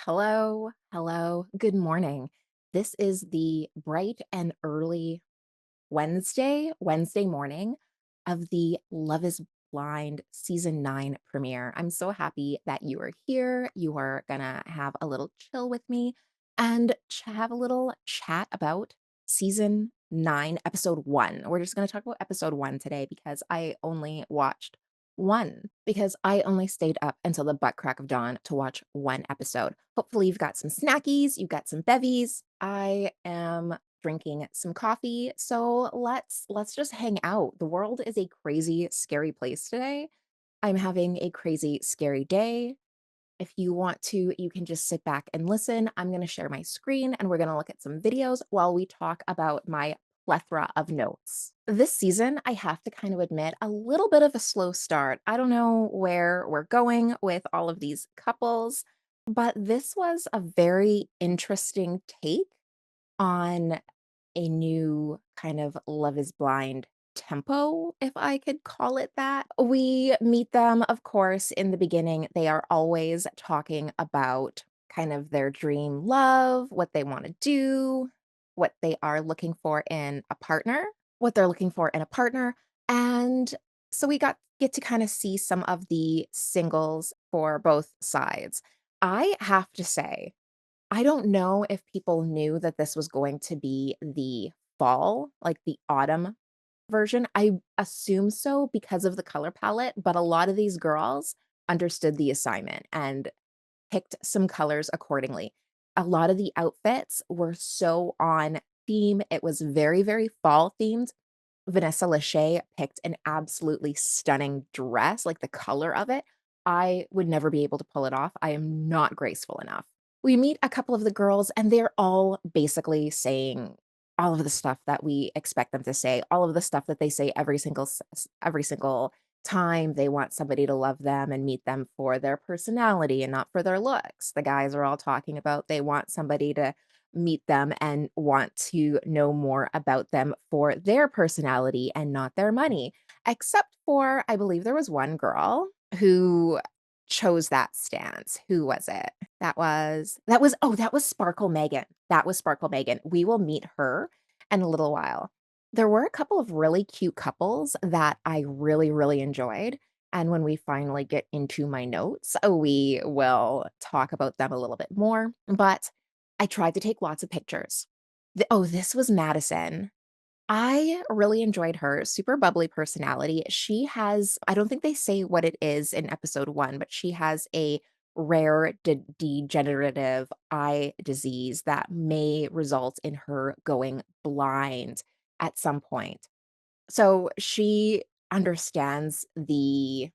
Hello, hello, good morning. This is the bright and early Wednesday morning of the Love is Blind season 9 premiere. I'm so happy that you are here. You are gonna have a little chill with me and have a little chat about season 9, episode 1. We're just gonna talk about episode 1 today because I only watched one, because I only stayed up until the butt crack of dawn to watch one episode. Hopefully, you've got some snackies, you've got some bevies. I am drinking some coffee. So let's just hang out. The world is a crazy, scary place today. I'm having a crazy, scary day. If you want to, you can just sit back and listen. I'm going to share my screen and we're going to look at some videos while we talk about my plethora of notes. This season, I have to kind of admit, a little bit of a slow start. I don't know where we're going with all of these couples, but this was a very interesting take on a new kind of Love is Blind tempo, if I could call it that. We meet them, of course, in the beginning. They are always talking about kind of their dream love, what they want to do, what they are looking for in a partner, what they're looking for in a partner. And so we get to kind of see some of the singles for both sides. I have to say, I don't know if people knew that this was going to be the fall, like the autumn version. I assume so because of the color palette, but a lot of these girls understood the assignment and picked some colors accordingly. A lot of the outfits were so on theme. It was very, very fall themed. Vanessa Lachey picked an absolutely stunning dress, like the color of it. I would never be able to pull it off. I am not graceful enough. We meet a couple of the girls, and they're all basically saying all of the stuff that we expect them to say, all of the stuff that they say every single time they want somebody to love them and meet them for their personality and not for their looks. The guys are all talking about they want somebody to meet them and want to know more about them for their personality and not their money. Except for, I believe there was one girl who chose that stance. Who was it? That was Sparkle Megan. That was Sparkle Megan. We will meet her in a little while. There were a couple of really cute couples that I really, really enjoyed. And when we finally get into my notes, we will talk about them a little bit more. But I tried to take lots of pictures. This was Madison. I really enjoyed her, super bubbly personality. She has, I don't think they say what it is in episode 1, but she has a rare degenerative eye disease that may result in her going blind at some point. So she understands the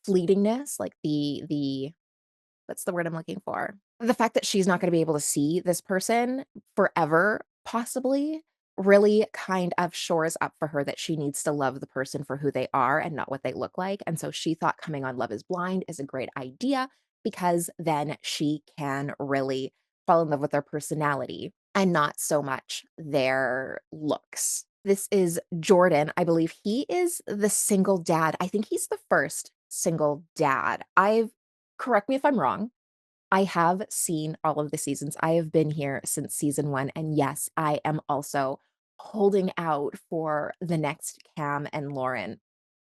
fleetingness, like the what's the word I'm looking for? The fact that she's not gonna be able to see this person forever, possibly, really kind of shores up for her that she needs to love the person for who they are and not what they look like, and so she thought coming on Love is Blind is a great idea because then she can really fall in love with their personality and not so much their looks. This is Jordan. I believe he is the single dad. I think he's the first single dad. I've Correct me if I'm wrong. I have seen all of the seasons. I have been here since season 1, and yes, I am also holding out for the next Cam and Lauren.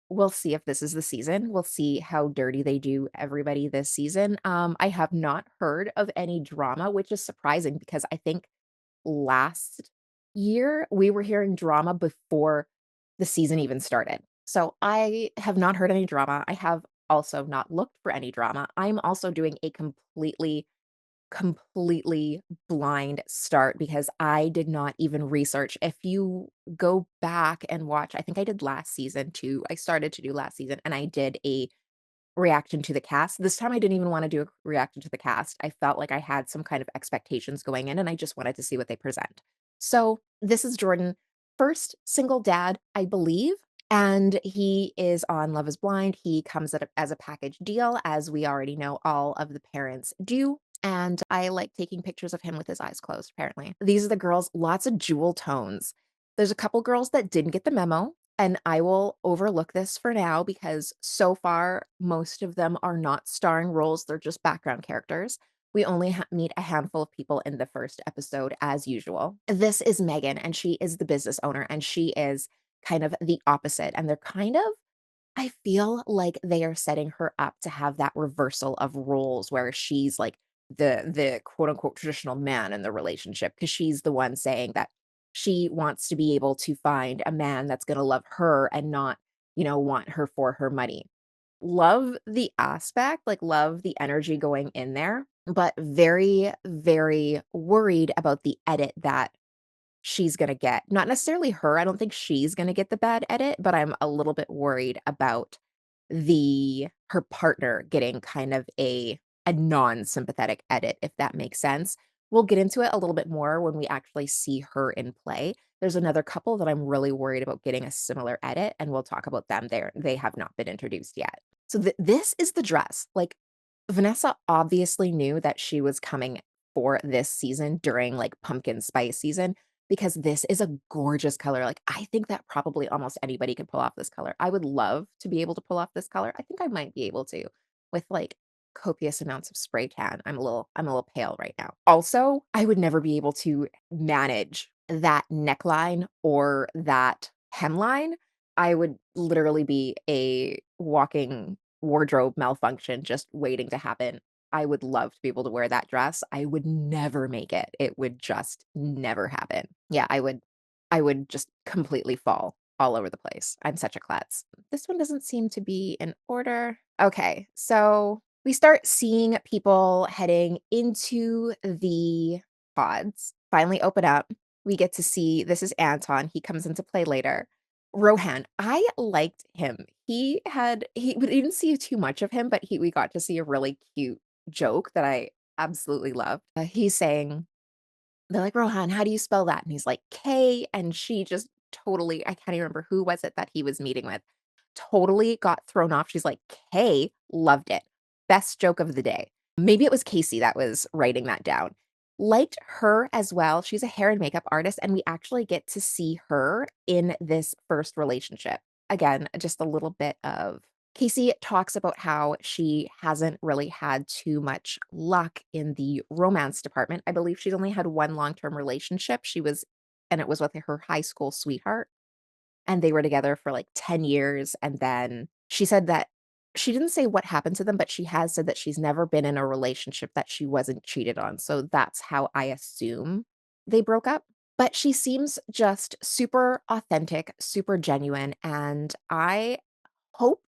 We'll see if this is the season. We'll see how dirty they do everybody this season. I have not heard of any drama, which is surprising because I think last year we were hearing drama before the season even started. So I have not heard any drama. I have also not looked for any drama. I'm also doing a completely blind start because I did not even research. If you go back and watch, I think I did last season too. I started to do last season and I did a reaction to the cast. This time I didn't even wanna do a reaction to the cast. I felt like I had some kind of expectations going in, and I just wanted to see what they present. So, this is Jordan, first single dad, I believe, and he is on Love is Blind. He comes at as a package deal, as we already know all of the parents do, and I like taking pictures of him with his eyes closed, apparently. These are the girls, lots of jewel tones. There's a couple girls that didn't get the memo, and I will overlook this for now because so far, most of them are not starring roles, they're just background characters. We only meet a handful of people in the first episode, as usual. This is Megan, and she is the business owner, and she is kind of the opposite. And they're kind of, I feel like they are setting her up to have that reversal of roles where she's like the quote unquote traditional man in the relationship because she's the one saying that she wants to be able to find a man that's going to love her and not, want her for her money. Love the aspect, like love the energy going in there, but very, very worried about the edit that she's gonna get. Not necessarily her, I don't think she's gonna get the bad edit, but I'm a little bit worried about her partner getting kind of a non-sympathetic edit, if that makes sense. We'll get into it a little bit more when we actually see her in play. There's another couple that I'm really worried about getting a similar edit, and we'll talk about them there. They have not been introduced yet. So this is the dress. Like, Vanessa obviously knew that she was coming for this season during, like, pumpkin spice season because this is a gorgeous color. Like, I think that probably almost anybody could pull off this color. I would love to be able to pull off this color. I think I might be able to with, like, copious amounts of spray tan. I'm a little pale right now. Also, I would never be able to manage that neckline or that hemline. I would literally be a walking wardrobe malfunction just waiting to happen. I would love to be able to wear that dress. I would never make it. It would just never happen. Yeah, I would just completely fall all over the place. I'm such a klutz. This one doesn't seem to be in order. Okay, so we start seeing people heading into the pods finally open up. We get to see this is Anton. He comes into play later. Rohan, I liked him. We didn't see too much of him, but he we got to see a really cute joke that I absolutely loved. He's saying, they're like, "Rohan, how do you spell that?" And he's like, "K," and she just totally I can't even remember who was it that he was meeting with, totally got thrown off. She's like, "K, loved it. Best joke of the day." Maybe it was Casey that was writing that down. Liked her as well. She's a hair and makeup artist, and we actually get to see her in this first relationship. Again, just a little bit of Casey talks about how she hasn't really had too much luck in the romance department. I believe she's only had one long-term relationship. And it was with her high school sweetheart, and they were together for like 10 years, and then she said that she didn't say what happened to them, but she has said that she's never been in a relationship that she wasn't cheated on, so that's how I assume they broke up. But she seems just super authentic, super genuine, and I hope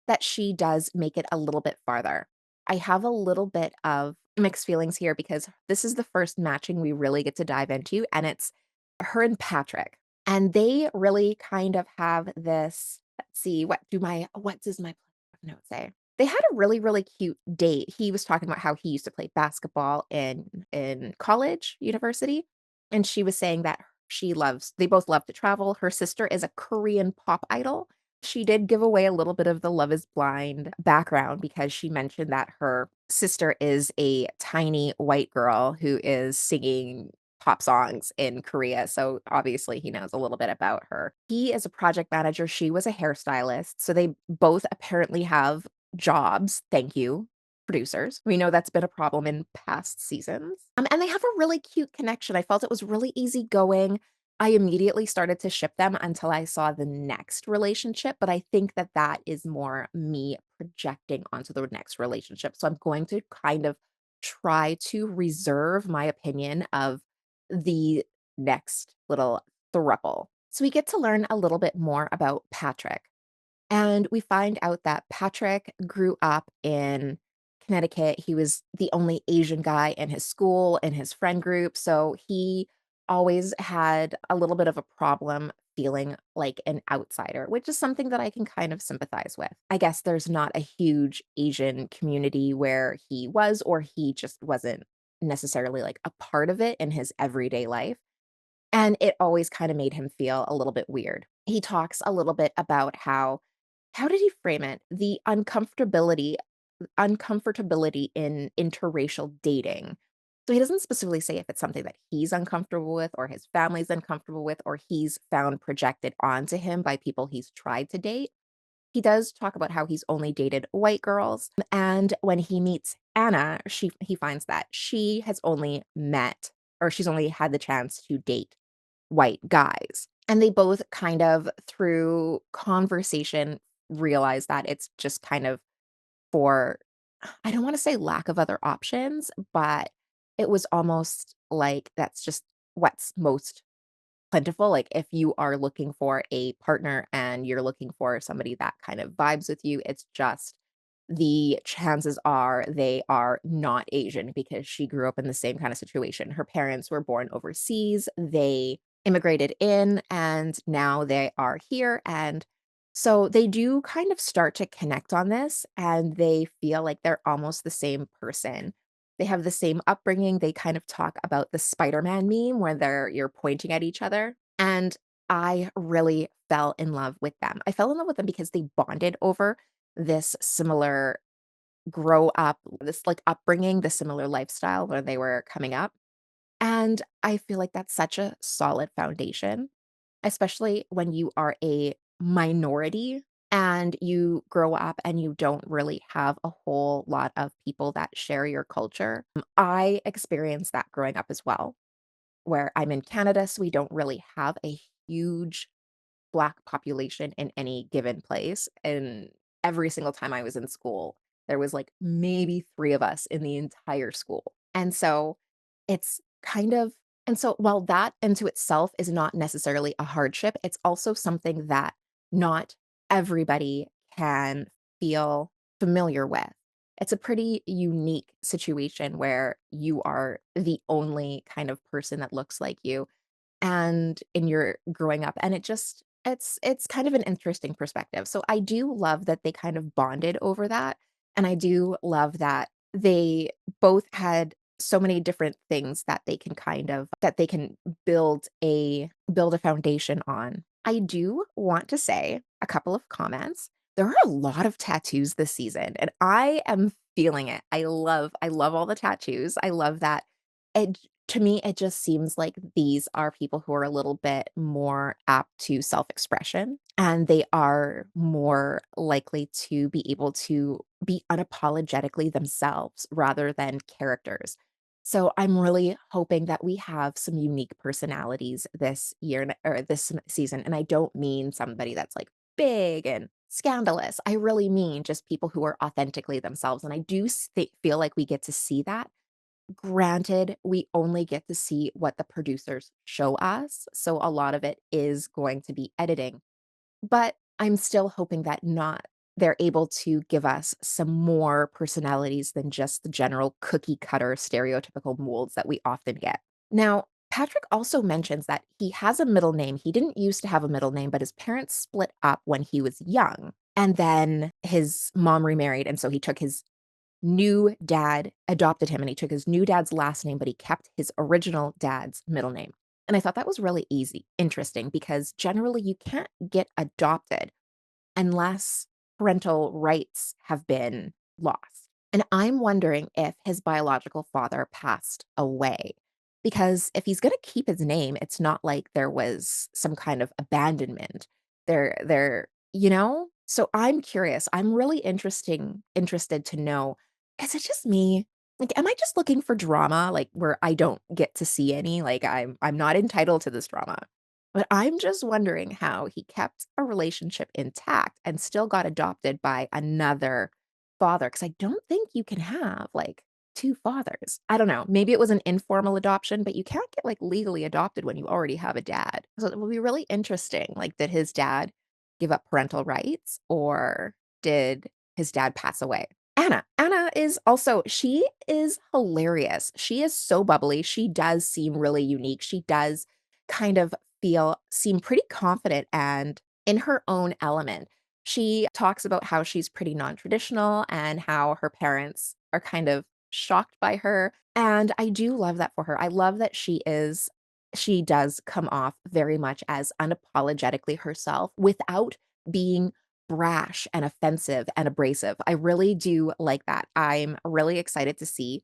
that she does make it a little bit farther. I have a little bit of mixed feelings here because this is the first matching we really get to dive into, and it's her and Patrick. And they really kind of have this let's see, what does my note say? They had a really, really cute date. He was talking about how he used to play basketball in college, university, and she was saying that they both love to travel. Her sister is a Korean pop idol. She did give away a little bit of the Love is Blind background because she mentioned that her sister is a tiny white girl who is singing pop songs in Korea, so obviously he knows a little bit about her. He is a project manager, she was a hairstylist, so they both apparently have jobs, thank you, producers. We know that's been a problem in past seasons. And they have a really cute connection. I felt it was really easygoing. I immediately started to ship them until I saw the next relationship, but I think that that is more me projecting onto the next relationship. So I'm going to kind of try to reserve my opinion of the next little throuple. So we get to learn a little bit more about Patrick. And we find out that Patrick grew up in Connecticut. He was the only Asian guy in his school, in his friend group. So he always had a little bit of a problem feeling like an outsider, which is something that I can kind of sympathize with. I guess there's not a huge Asian community where he was, or he just wasn't necessarily like a part of it in his everyday life. And it always kinda made him feel a little bit weird. He talks a little bit about how did he frame it? The uncomfortability in interracial dating. So he doesn't specifically say if it's something that he's uncomfortable with or his family's uncomfortable with or he's found projected onto him by people he's tried to date. He does talk about how he's only dated white girls, and when he meets Anna, he finds that she has only met or she's only had the chance to date white guys. And they both kind of, through conversation, realize that it's just kind of for I don't wanna say lack of other options, but it was almost like that's just what's most plentiful. Like, if you are looking for a partner and you're looking for somebody that kind of vibes with you, it's just the chances are they are not Asian because she grew up in the same kind of situation. Her parents were born overseas, they immigrated in, and now they are here, and so they do kind of start to connect on this, and they feel like they're almost the same person. They have the same upbringing, they kind of talk about the Spider-Man meme where you're pointing at each other, and I really fell in love with them. I fell in love with them because they bonded over this similar grow up, this, like, upbringing, the similar lifestyle where they were coming up, and I feel like that's such a solid foundation, especially when you are a minority and you grow up and you don't really have a whole lot of people that share your culture. I experienced that growing up as well, where I'm in Canada, so we don't really have a huge Black population in any given place, and every single time I was in school, there was, like, maybe 3 of us in the entire school, and so it's kind of and so while that into itself is not necessarily a hardship, it's also something that not everybody can feel familiar with. It's a pretty unique situation where you are the only kind of person that looks like you, and in your growing up, and it's kind of an interesting perspective. So I do love that they kind of bonded over that, and I do love that they both had so many different things that they can build a foundation on. I do want to say a couple of comments. There are a lot of tattoos this season, and I am feeling it. I love all the tattoos. I love that it to me, it just seems like these are people who are a little bit more apt to self-expression, and they are more likely to be able to be unapologetically themselves rather than characters. So I'm really hoping that we have some unique personalities this year or this season, and I don't mean somebody that's, like, big and scandalous. I really mean just people who are authentically themselves, and I do feel like we get to see that. Granted, we only get to see what the producers show us, so a lot of it is going to be editing, but I'm still hoping that not they're able to give us some more personalities than just the general cookie cutter stereotypical molds that we often get. Now, Patrick also mentions that he has a middle name. He didn't used to have a middle name, but his parents split up when he was young, and then his mom remarried, and so he took his new dad adopted him, and he took his new dad's last name, but he kept his original dad's middle name. And I thought that was really interesting because generally you can't get adopted unless parental rights have been lost. And I'm wondering if his biological father passed away. Because if he's going to keep his name, it's not like there was some kind of abandonment. So I'm curious. I'm really interested to know, is it just me? Like, am I just looking for drama, like where I don't get to see any? Like I'm not entitled to this drama. But I'm just wondering how he kept a relationship intact and still got adopted by another father, because I don't think you can have, like, 2 fathers. I don't know, maybe it was an informal adoption, but you can't get, like, legally adopted when you already have a dad. So it will be really interesting, like, did his dad give up parental rights, or did his dad pass away? Anna is also she is hilarious. She is so bubbly. She does seem really unique. She does kind of seem pretty confident and in her own element. She talks about how she's pretty non-traditional and how her parents are kind of shocked by her, and I do love that for her. I love that she does come off very much as unapologetically herself without being brash and offensive and abrasive. I really do like that. I'm really excited to see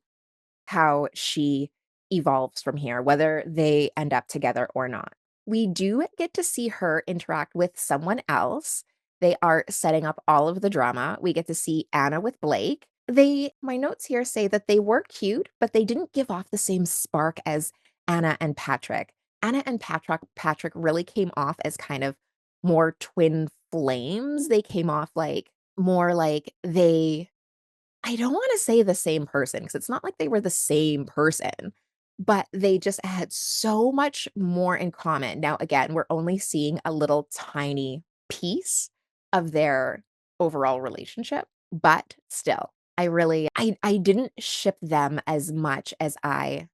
how she evolves from here, whether they end up together or not. We do get to see her interact with someone else, They are setting up all of the drama. We get to see Anna with Blake. My notes here say that they were cute, but they didn't give off the same spark as Anna and Patrick. Anna and Patrick really came off as kind of more twin flames. They came off like more like I don't wanna say the same person because it's not like they were the same person, but they just had so much more in common. Now, again, we're only seeing a little tiny piece of their overall relationship, but still, I didn't ship them as much as I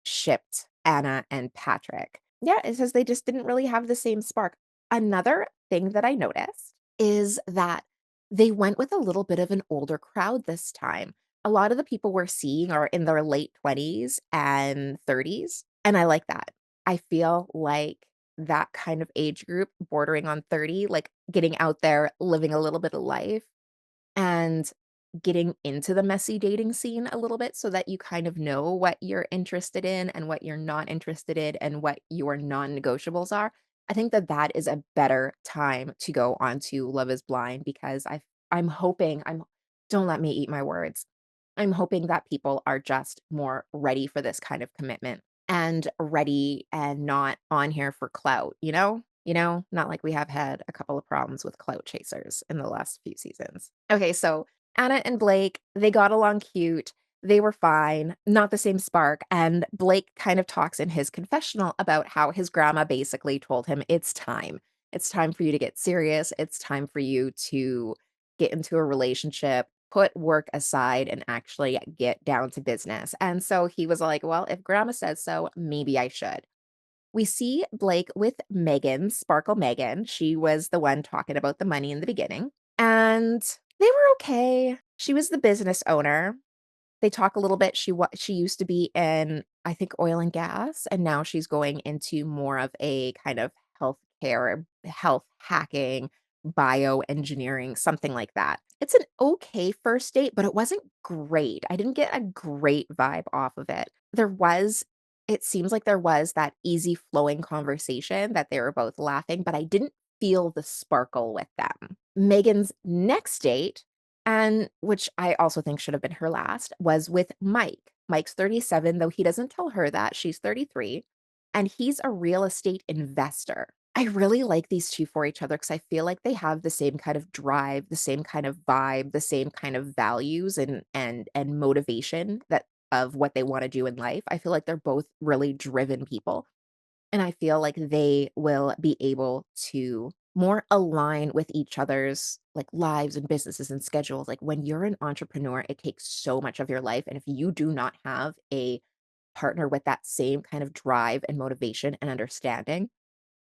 shipped Anna and Patrick. Yeah, it says they just didn't really have the same spark. Another thing that I noticed is that they went with a little bit of an older crowd this time. A lot of the people we're seeing are in their late 20s and 30s, and I like that. I feel like that kind of age group bordering on 30, like getting out there, living a little bit of life and getting into the messy dating scene a little bit so that you kind of know what you're interested in and what you're not interested in and what your non-negotiables are. I think that that is a better time to go on to Love is Blind because I'm hoping I'm don't let me eat my words. I'm hoping that people are just more ready for this kind of commitment and ready and not on here for clout, you know? Not like we have had a couple of problems with clout chasers in the last few seasons. Okay, so Anna and Blake, they got along cute. They were fine, not the same spark. And Blake kind of talks in his confessional about how his grandma basically told him, it's time. It's time for you to get serious. It's time for you to get into a relationship, put work aside, and actually get down to business. And so he was like, well, if grandma says so, maybe I should. We see Blake with Megan, Sparkle Megan. She was the one talking about the money in the beginning, and they were okay. She was the business owner. They talk a little bit. She used to be in, I think, oil and gas, and now she's going into more of a kind of healthcare, health hacking, bioengineering, something like that. It's an okay first date, but it wasn't great. I didn't get a great vibe off of it. It seems like there was that easy flowing conversation that they were both laughing, but I didn't feel the sparkle with them. Megan's next date and which I also think should have been her last, was with Mike. Mike's 37, though he doesn't tell her that, she's 33, and he's a real estate investor. I really like these 2 for each other because I feel like they have the same kind of drive, the same kind of vibe, the same kind of values and motivation that of what they wanna do in life. I feel like they're both really driven people. And I feel like they will be able to more align with each other's, like, lives and businesses and schedules. Like, when you're an entrepreneur, it takes so much of your life, and if you do not have a partner with that same kind of drive and motivation and understanding,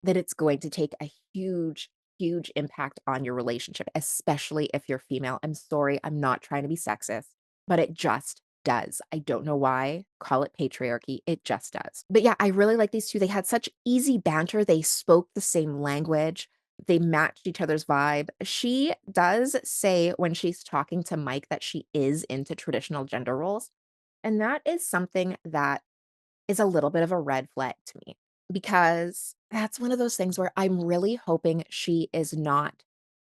that it's going to take a huge, huge impact on your relationship, especially if you're female. I'm sorry, I'm not trying to be sexist, but it just does. I don't know why. Call it patriarchy. It just does. But yeah, I really like these two. They had such easy banter. They spoke the same language. They matched each other's vibe. She does say when she's talking to Mike that she is into traditional gender roles. And that is something that is a little bit of a red flag to me because that's one of those things where I'm really hoping she is not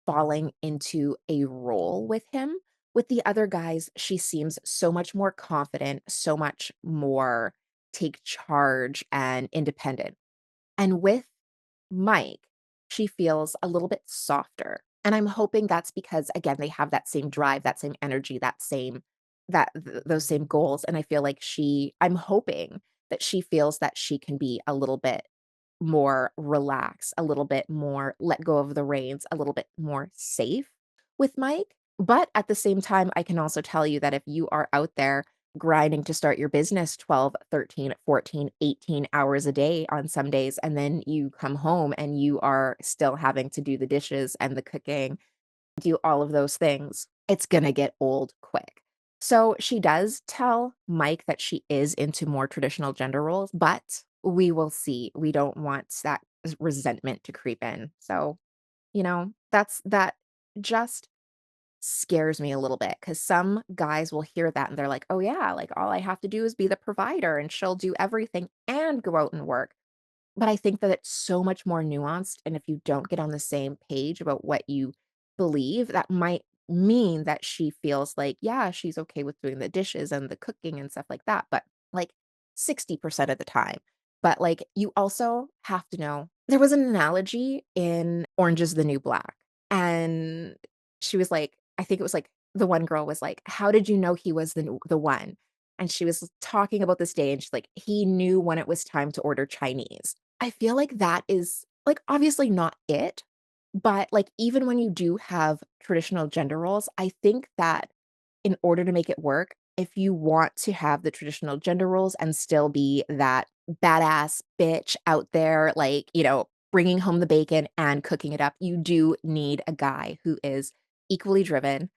falling into a role with him. With the other guys, she seems so much more confident, so much more take charge and independent. And with Mike, she feels a little bit softer. And I'm hoping that's because, again, they have that same drive, that same energy, those same goals. And I feel like I'm hoping that she feels that she can be a little bit more relaxed, a little bit more let go of the reins, a little bit more safe with Mike. But at the same time, I can also tell you that if you are out there grinding to start your business 12, 13, 14, 18 hours a day on some days, and then you come home and you are still having to do the dishes and the cooking, do all of those things, it's gonna get old quick. So she does tell Mike that she is into more traditional gender roles, but we will see. We don't want that resentment to creep in. So, that just scares me a little bit because some guys will hear that and they're like, oh, yeah, like all I have to do is be the provider and she'll do everything and go out and work. But I think that it's so much more nuanced. And if you don't get on the same page about what you believe, that might mean that she feels like, yeah, she's okay with doing the dishes and the cooking and stuff like that, but like 60% of the time. But like you also have to know there was an analogy in Orange is the New Black. And she was like, I think it was like the one girl was like, "How did you know he was the one?" And she was talking about this day and she's like, "He knew when it was time to order Chinese." I feel like that is like obviously not it, but, like, even when you do have traditional gender roles, I think that in order to make it work, if you want to have the traditional gender roles and still be that badass bitch out there, like, bringing home the bacon and cooking it up, you do need a guy who is equally driven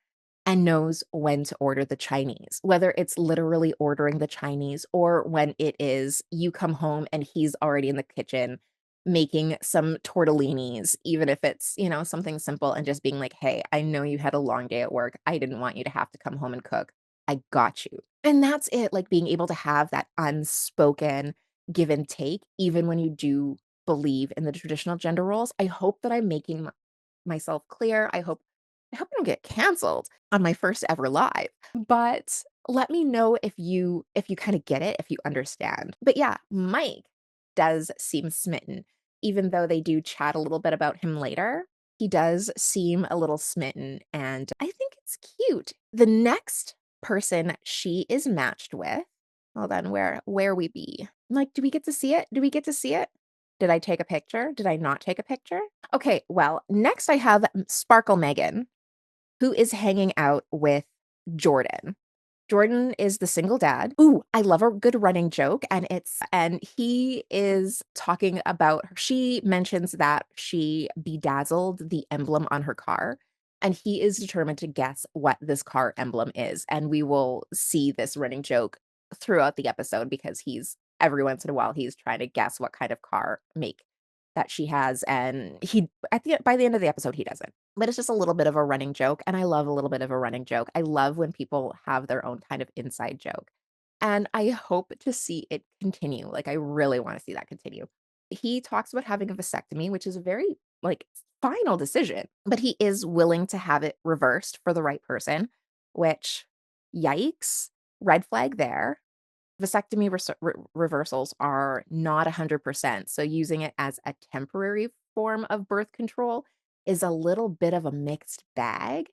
and knows when to order the Chinese, whether it's literally ordering the Chinese or when it is you come home and he's already in the kitchen making some tortellinis, even if it's, something simple and just being like, "Hey, I know you had a long day at work. I didn't want you to have to come home and cook. I got you." And that's it, like being able to have that unspoken give and take, even when you do believe in the traditional gender roles. I hope that I'm making myself clear. I hope I don't get canceled on my first ever live. But let me know if you kind of get it, if you understand. But yeah, Mike does seem smitten. Even though they do chat a little bit about him later, he does seem a little smitten and I think it's cute. The next person she is matched with, hold on, where we be? Like, do we get to see it? Do we get to see it? Did I take a picture? Did I not take a picture? Okay, well, next I have Sparkle Megan, who is hanging out with Jordan. Jordan is the single dad. Ooh, I love a good running joke, and he is talking about she mentions that she bedazzled the emblem on her car, and he is determined to guess what this car emblem is, and we will see this running joke throughout the episode because he's every once in a while, he's trying to guess what kind of car make that she has, and he at the by the end of the episode, he doesn't. But it's just a little bit of a running joke, and I love a little bit of a running joke. I love when people have their own kind of inside joke, and I hope to see it continue, like, I really wanna see that continue. He talks about having a vasectomy, which is a very, like, final decision, but he is willing to have it reversed for the right person, which, yikes, red flag there. Vasectomy reversals are not 100%, so using it as a temporary form of birth control is a little bit of a mixed bag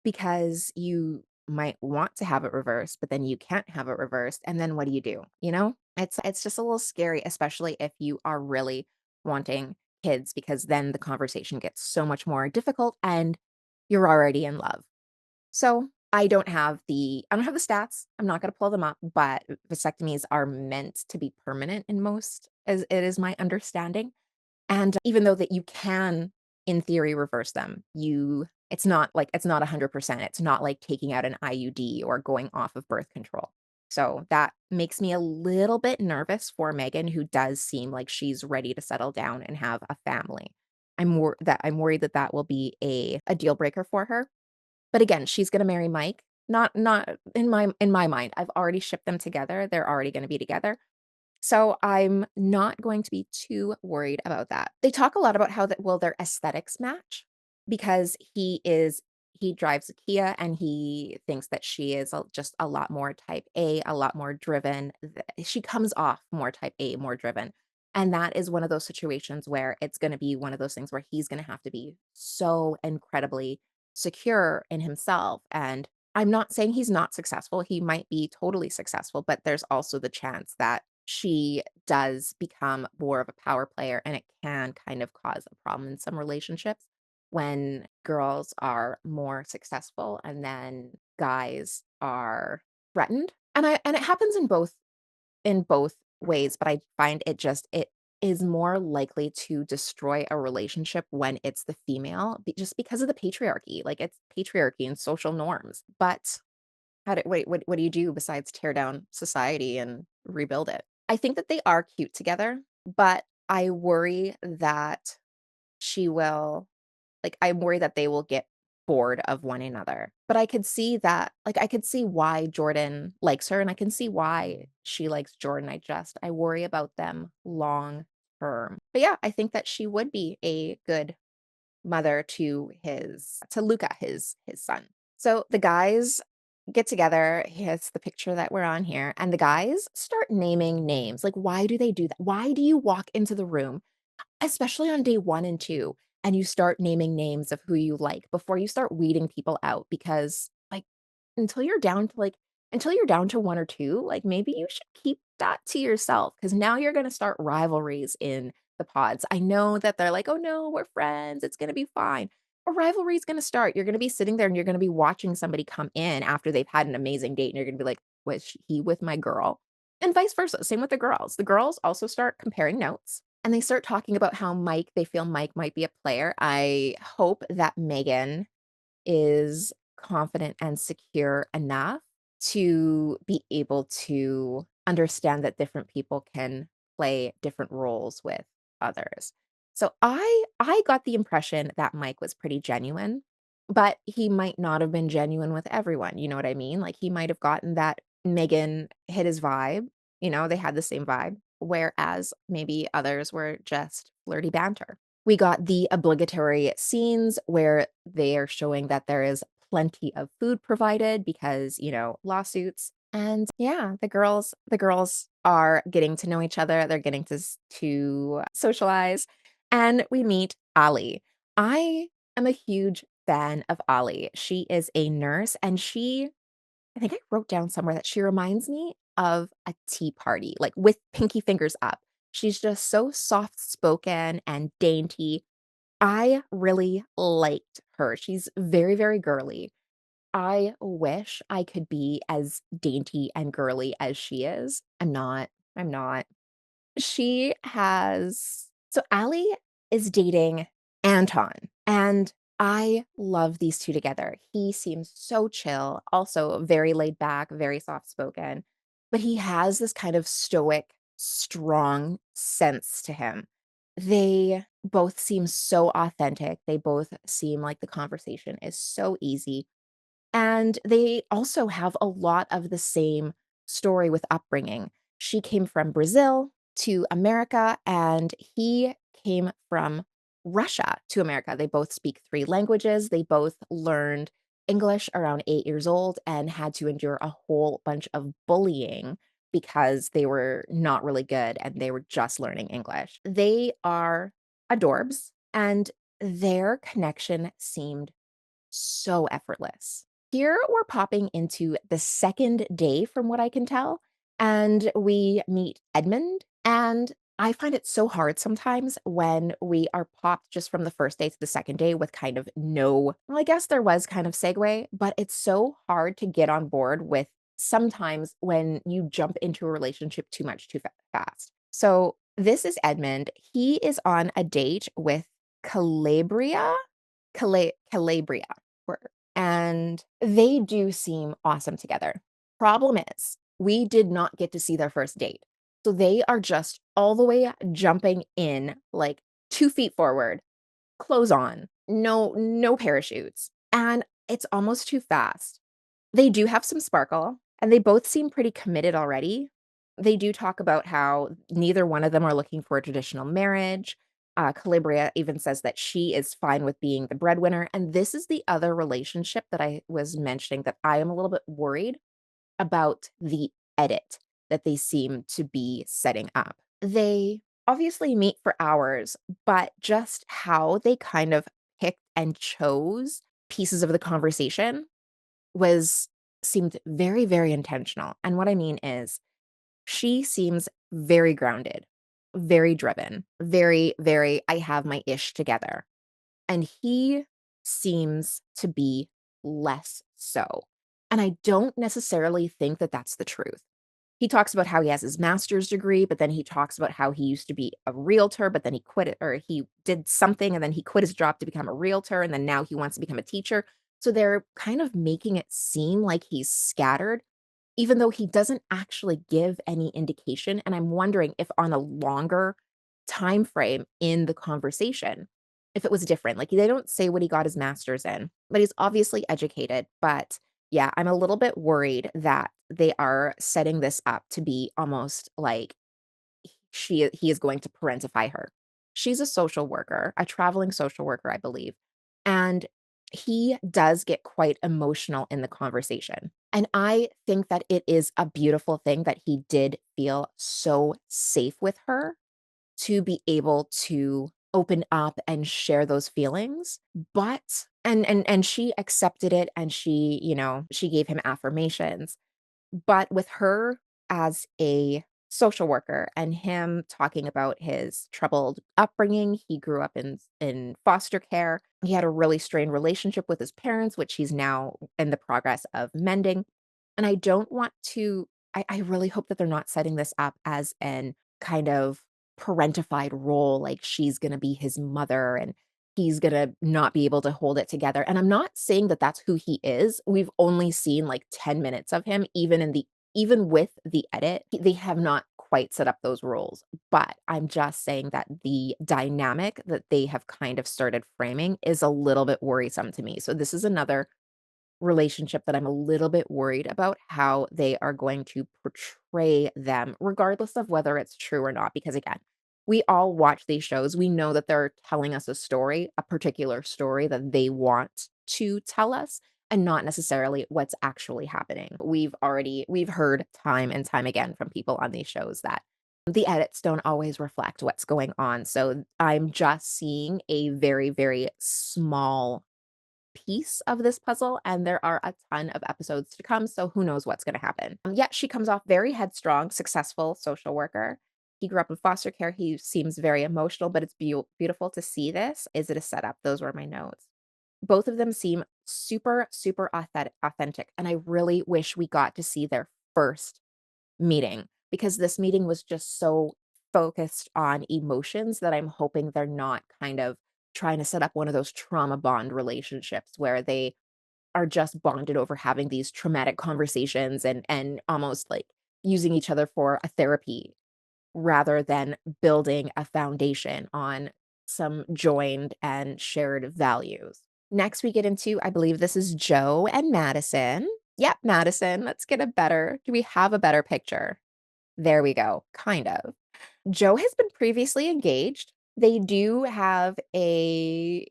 because you might want to have it reversed, but then you can't have it reversed, and then what do you do, you know? It's just a little scary, especially if you are really wanting kids because then the conversation gets so much more difficult and you're already in love. So, I don't have the stats, I'm not gonna pull them up, but vasectomies are meant to be permanent in most as it is my understanding, and even though that you can, in theory, reverse them, you it's not 100%, it's not like taking out an IUD or going off of birth control. So, that makes me a little bit nervous for Megan, who does seem like she's ready to settle down and have a family. I'm worried that that will be a deal breaker for her. But again, she's gonna marry Mike. Not in my mind, I've already shipped them together, they're already gonna be together. So, I'm not going to be too worried about that. They talk a lot about how that will their aesthetics match because he drives a Kia and he thinks that she is just a lot more type A lot more driven. She comes off more type A, more driven. And that is one of those situations where it's going to be one of those things where he's going to have to be so incredibly secure in himself. And I'm not saying he's not successful. He might be totally successful, but there's also the chance that she does become more of a power player and it can kind of cause a problem in some relationships when girls are more successful and then guys are threatened. And it happens in both ways, but I find it is more likely to destroy a relationship when it's the female just because of the patriarchy. Like it's patriarchy and social norms. But what do you do besides tear down society and rebuild it? I think that they are cute together, but I worry that she will I'm worried that they will get bored of one another. But I could see that I could see why Jordan likes her, and I can see why she likes Jordan. I worry about them long term. But yeah, I think that she would be a good mother to Luca, his son. So the guys get together. Here's the picture that we're on here, and the guys start naming names. Like, why do they do that? Why do you walk into the room, especially on day 1 and 2, and you start naming names of who you like before you start weeding people out? Because, like, until you're down to, like until you're down to 1 or 2, like, maybe you should keep that to yourself, because now you're gonna start rivalries in the pods. I know that they're like, "Oh, no, we're friends, it's gonna be fine." A rivalry is gonna start. You're gonna be sitting there and you're gonna be watching somebody come in after they've had an amazing date, and you're gonna be like, "Was he with my girl?" And vice versa, same with the girls. The girls also start comparing notes, and they start talking about how they feel Mike might be a player. I hope that Megan is confident and secure enough to be able to understand that different people can play different roles with others. So I got the impression that Mike was pretty genuine, but he might not have been genuine with everyone, you know what I mean? Like, he might have gotten that Megan hit his vibe, they had the same vibe, whereas maybe others were just flirty banter. We got the obligatory scenes where they are showing that there is plenty of food provided because, lawsuits. And yeah, the girls are getting to know each other. They're getting to socialize, and we meet Ali. I am a huge fan of Ali. She is a nurse, and I think I wrote down somewhere that she reminds me of a tea party, like, with pinky fingers up. She's just so soft-spoken and dainty. I really liked her. She's very, very girly. I wish I could be as dainty and girly as she is. I'm not. She has so Allie is dating Anton, and I love these 2 together. He seems so chill, also very laid back, very soft-spoken, but he has this kind of stoic, strong sense to him. They both seem so authentic. They both seem like the conversation is so easy. And they also have a lot of the same story with upbringing. She came from Brazil to America, and he came from Russia to America. They both speak 3 languages. They both learned English around 8 years old and had to endure a whole bunch of bullying because they were not really good and they were just learning English. They are adorbs, and their connection seemed so effortless. Here, we're popping into the 2nd day from what I can tell, and we meet Edmund, and I find it so hard sometimes when we are popped just from the 1st day to the 2nd day with kind of no well, I guess there was kind of segue, but it's so hard to get on board with sometimes when you jump into a relationship too much too fast. So, this is Edmund. He is on a date with Calabria? Calabria were, and they do seem awesome together. Problem is, we did not get to see their first date. So they are just all the way jumping in like 2 feet forward, clothes on, no parachutes, and it's almost too fast. They do have some sparkle, and they both seem pretty committed already. They do talk about how neither one of them are looking for a traditional marriage. Calabria even says that she is fine with being the breadwinner, and this is the other relationship that I was mentioning that I am a little bit worried about the edit that they seem to be setting up. They obviously meet for hours, but just how they kind of picked and chose pieces of the conversation was seemed very, very intentional, and what I mean is, she seems very grounded, very driven, very, very, "I have my ish together," and he seems to be less so, and I don't necessarily think that that's the truth. He talks about how he has his master's degree, but then he talks about how he used to be a realtor, but then he quit it or he did something and then he quit his job to become a realtor, and then now he wants to become a teacher. So they're kind of making it seem like he's scattered, even though he doesn't actually give any indication. And I'm wondering if on a longer time frame in the conversation, if it was different. Like, they don't say what he got his master's in, but he's obviously educated. But yeah, I'm a little bit worried that they are setting this up to be almost like he is going to parentify her. She's a social worker, a traveling social worker, I believe, and he does get quite emotional in the conversation, and I think that it is a beautiful thing that he did feel so safe with her to be able to open up and share those feelings, but and she accepted it and she, she gave him affirmations, but with her as a social worker and him talking about his troubled upbringing, he grew up in foster care. He had a really strained relationship with his parents, which he's now in the progress of mending. And I don't want to I really hope that they're not setting this up as an kind of parentified role, like she's gonna be his mother and he's gonna not be able to hold it together, and I'm not saying that that's who he is. We've only seen, like, 10 minutes of him, even with the edit, they have not quite set up those roles, but I'm just saying that the dynamic that they have kind of started framing is a little bit worrisome to me. So this is another relationship that I'm a little bit worried about how they are going to portray them, regardless of whether it's true or not. Because again, we all watch these shows. We know that they're telling us a story, a particular story that they want to tell us, and not necessarily what's actually happening. We've heard time and time again from people on these shows that the edits don't always reflect what's going on. So I'm just seeing a very, very small piece of this puzzle, and there are a ton of episodes to come, so who knows what's gonna happen. Yet she comes off very headstrong, successful social worker. He grew up in foster care, he seems very emotional, but it's beautiful to see this. Is it a setup? Those were my notes. Both of them seem super, super authentic, and I really wish we got to see their first meeting because this meeting was just so focused on emotions that I'm hoping they're not kind of trying to set up one of those trauma bond relationships where they are just bonded over having these traumatic conversations and almost like using each other for a therapy rather than building a foundation on some joined and shared values. Next, we get into, I believe this is Joe and Madison. Yep, Madison. Let's get a better. Do we have a better picture? There we go, kind of. Joe has been previously engaged. They do have a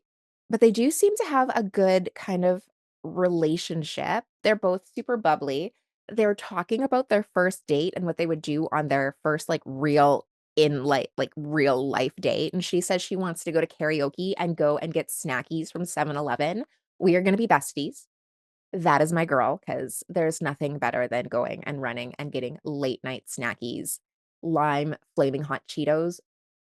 but they do seem to have a good kind of relationship. They're both super bubbly. They're talking about their first date and what they would do on their first, like, real life date, and she says she wants to go to karaoke and go and get snackies from 7-Eleven. We are gonna be besties. That is my girl, because there's nothing better than going and running and getting late night snackies, lime flaming hot Cheetos,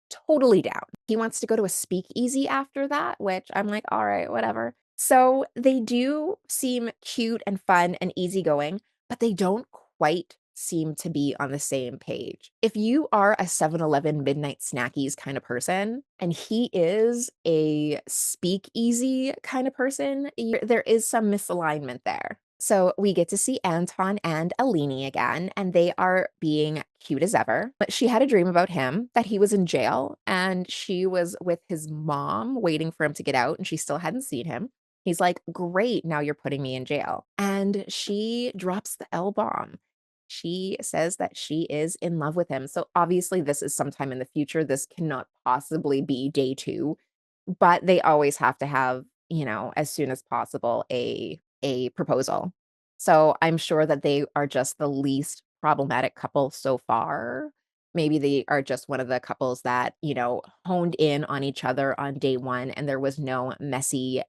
totally down. He wants to go to a speakeasy after that, which I'm like, "Alright, whatever." So, they do seem cute and fun and easygoing, but they don't quite seem to be on the same page. If you are a 7-Eleven midnight snackies kind of person, and he is a speakeasy kind of person, there is some misalignment there. So we get to see Anton and Alini again, and they are being cute as ever. But she had a dream about him that he was in jail, and she was with his mom waiting for him to get out, and she still hadn't seen him. He's like, "Great, now you're putting me in jail." And she drops the L bomb. She says that she is in love with him. So obviously, this is sometime in the future. This cannot possibly be day two, but they always have to have, as soon as possible, a proposal. So, I'm sure that they are just the least problematic couple so far. Maybe they are just one of the couples that, honed in on each other on day 1 and there was no messy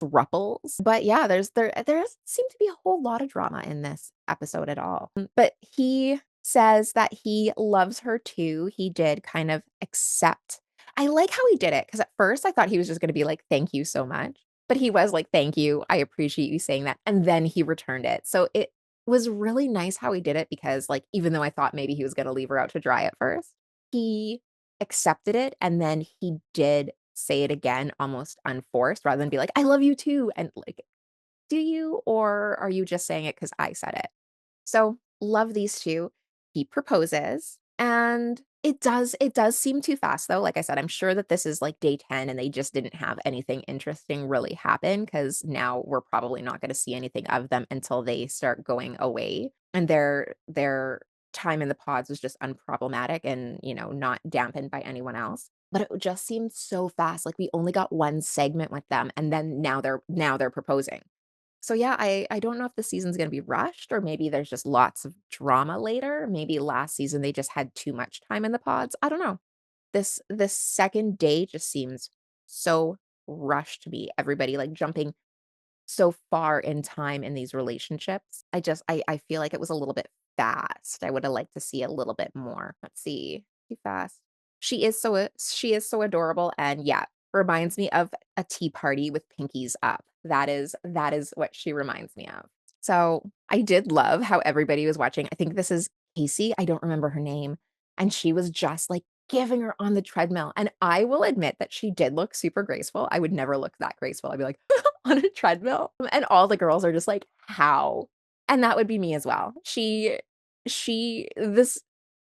thruples. But yeah, there doesn't seem to be a whole lot of drama in this episode at all. But he says that he loves her too. He did kind of accept. I like how he did it because at first I thought he was just going to be like, "Thank you so much." But he was like, "Thank you. I appreciate you saying that." And then he returned it. So it was really nice how he did it because like even though I thought maybe he was going to leave her out to dry at first, he accepted it and then he did say it again almost unforced rather than be like, "I love you too," and like, "Do you, or are you just saying it because I said it?" So, love these 2. He proposes, and it does seem too fast though, like I said, I'm sure that this is like day 10 and they just didn't have anything interesting really happen because now we're probably not gonna see anything of them until they start going away, and their time in the pods was just unproblematic and, not dampened by anyone else. but it just seemed so fast, like, we only got 1 segment with them, and then now they're proposing. So, yeah, I don't know if the season's gonna be rushed or maybe there's just lots of drama later. Maybe last season they just had too much time in the pods. I don't know. This second day just seems so rushed to me. Everybody, like, jumping so far in time in these relationships. I feel like it was a little bit fast. I woulda liked to see a little bit more. Let's see. Too fast. She is so adorable and, yeah, reminds me of a tea party with pinkies up. That is what she reminds me of. So, I did love how everybody was watching. I think this is Casey, I don't remember her name, and she was just, like, giving her on the treadmill, and I will admit that she did look super graceful. I would never look that graceful. I'd be like, "On a treadmill?" And all the girls are just like, "How?" And that would be me as well. This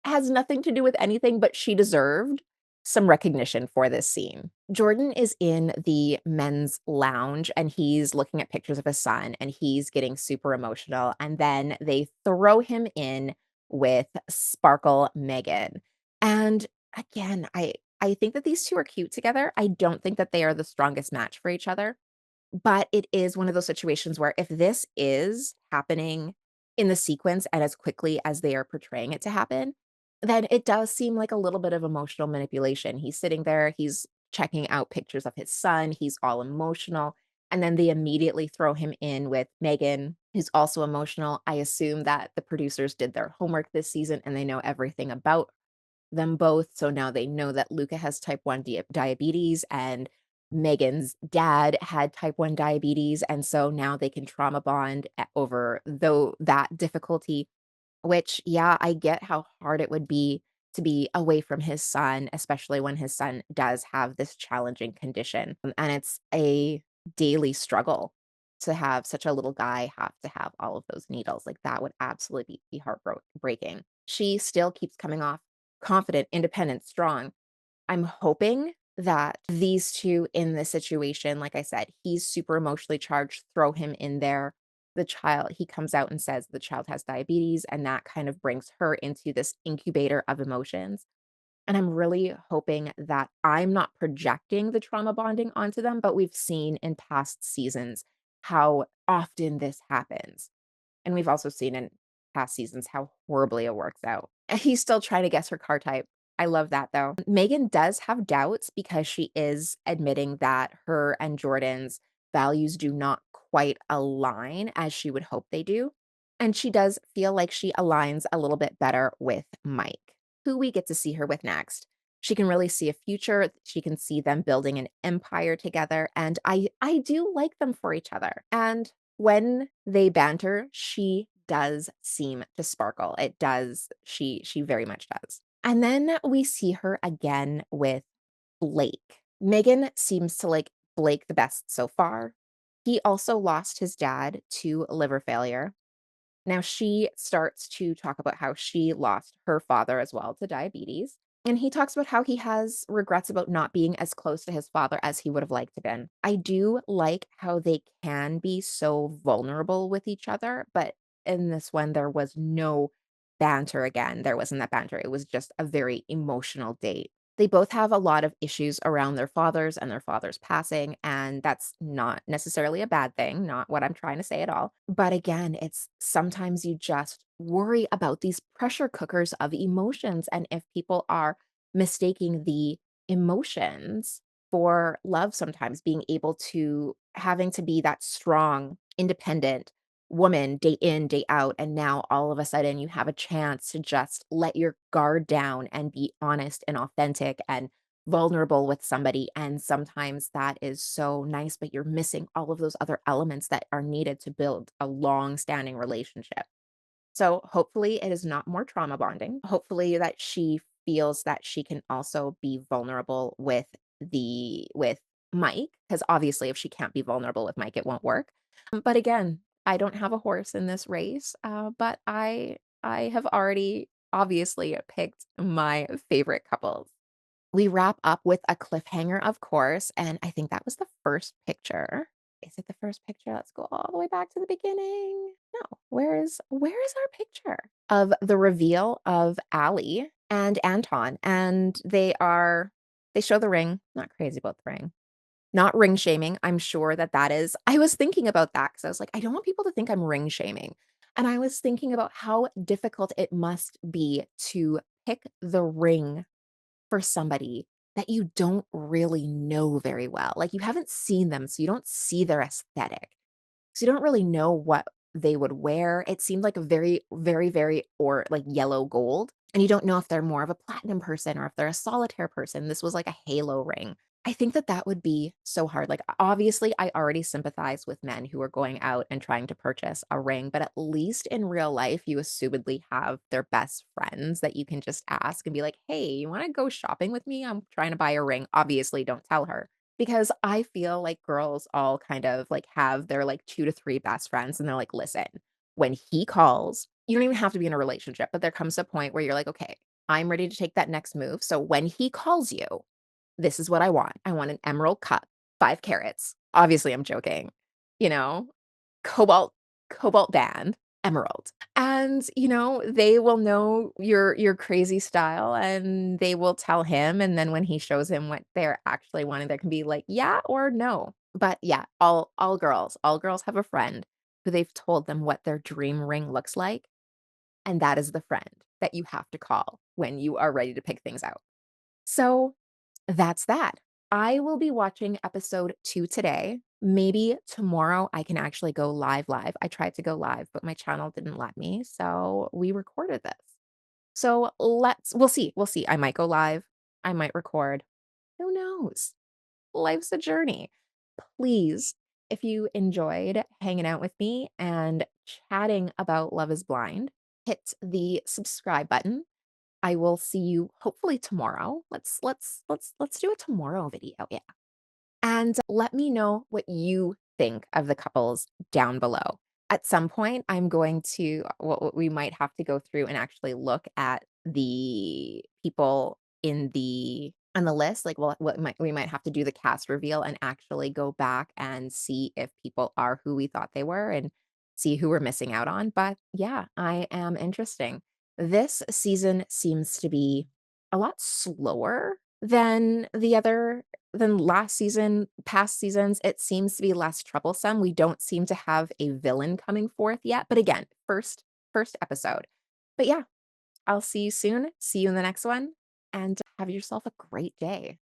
has nothing to do with anything, but she deserved some recognition for this scene. Jordan is in the men's lounge and he's looking at pictures of his son and he's getting super emotional. And then they throw him in with Sparkle Megan. And again, I think that these two are cute together. I don't think that they are the strongest match for each other. But it is one of those situations where if this is happening in the sequence and as quickly as they are portraying it to happen, then it does seem like a little bit of emotional manipulation. He's sitting there, he's checking out pictures of his son, he's all emotional, and then they immediately throw him in with Megan, who's also emotional. I assume that the producers did their homework this season and they know everything about them both. So now they know that Luca has type 1 diabetes and Megan's dad had type 1 diabetes. And so now they can trauma bond over though that difficulty, which, yeah, I get how hard it would be to be away from his son, especially when his son does have this challenging condition. And it's a daily struggle to have such a little guy have to have all of those needles. Like that would absolutely be heartbreaking. She still keeps coming off confident, independent, strong. I'm hoping that these 2 in this situation, like I said, he's super emotionally charged, throw him in there. The child he comes out and says the child has diabetes, and that kind of brings her into this incubator of emotions. And I'm really hoping that I'm not projecting the trauma bonding onto them, but we've seen in past seasons how often this happens. And we've also seen in past seasons how horribly it works out. He's still trying to guess her car type. I love that though. Megan does have doubts because she is admitting that her and Jordan's values do not quite align as she would hope they do. And she does feel like she aligns a little bit better with Mike, who we get to see her with next. She can really see a future. She can see them building an empire together. And I do like them for each other. And when they banter, she does seem to sparkle. It does. She very much does. And then we see her again with Blake. Megan seems to like Blake the best so far. He also lost his dad to liver failure. Now she starts to talk about how she lost her father as well to diabetes. And he talks about how he has regrets about not being as close to his father as he would have liked to been. I do like how they can be so vulnerable with each other, but in this one there was no banter again. There wasn't that banter. It was just a very emotional date. They both have a lot of issues around their fathers and their fathers passing, and that's not necessarily a bad thing, not what I'm trying to say at all. But again, it's sometimes you just worry about these pressure cookers of emotions, and if people are mistaking the emotions for love sometimes, being able to having to be that strong, independent woman day in, day out, and now all of a sudden you have a chance to just let your guard down and be honest and authentic and vulnerable with somebody. And sometimes that is so nice, but you're missing all of those other elements that are needed to build a long-standing relationship. So hopefully it is not more trauma bonding. Hopefully that she feels that she can also be vulnerable with Mike, because obviously if she can't be vulnerable with Mike, it won't work. But again, I don't have a horse in this race, but I have already obviously picked my favorite couples. We wrap up with a cliffhanger, of course, and I think that was the first picture. Is it the first picture? Let's go all the way back to the beginning. No, where is our picture of the reveal of Allie and Anton? And they are They show the ring, not crazy about the ring. Not ring shaming, I'm sure that that is I was thinking about that because I was like, "I don't want people to think I'm ring shaming." And I was thinking about how difficult it must be to pick the ring for somebody that you don't really know very well. Like, you haven't seen them, so you don't see their aesthetic. So you don't really know what they would wear. It seemed like a very, very, very or like yellow gold, and you don't know if they're more of a platinum person or if they're a solitaire person. This was like a halo ring. I think that that would be so hard. Like, obviously, I already sympathize with men who are going out and trying to purchase a ring, but at least in real life, you assumedly have their best friends that you can just ask and be like, "Hey, you wanna go shopping with me? I'm trying to buy a ring." Obviously, don't tell her. Because I feel like girls all kind of, like, have their, like, 2 to 3 best friends, and they're like, "Listen, when he calls" you don't even have to be in a relationship, but there comes a point where you're like, "Okay, I'm ready to take that next move, so when he calls you, this is what I want. I want an emerald cup, 5 carats." Obviously, I'm joking, you know? Cobalt cobalt band, emerald. And, they will know your crazy style, and they will tell him, and then when he shows him what they're actually wanting, there can be like, "Yeah," or "No." But, yeah, all girls have a friend who they've told them what their dream ring looks like, and that is the friend that you have to call when you are ready to pick things out. So, that's that. I will be watching episode 2 today. Maybe tomorrow I can actually go live. I tried to go live, but my channel didn't let me, so we recorded this. So we'll see. I might go live, I might record. Who knows? Life's a journey. Please, if you enjoyed hanging out with me and chatting about Love is Blind, hit the subscribe button. I will see you hopefully tomorrow. Let's do a tomorrow video, yeah. And let me know what you think of the couples down below. At some point, I'm going to what we might have to go through and actually look at the people in the on the list, like, what might we might have to do the cast reveal and actually go back and see if people are who we thought they were and see who we're missing out on, but yeah, I am interesting. This season seems to be a lot slower than last season, past seasons. It seems to be less troublesome. We don't seem to have a villain coming forth yet, but again, first episode. But yeah, I'll see you soon. See you in the next one, and have yourself a great day.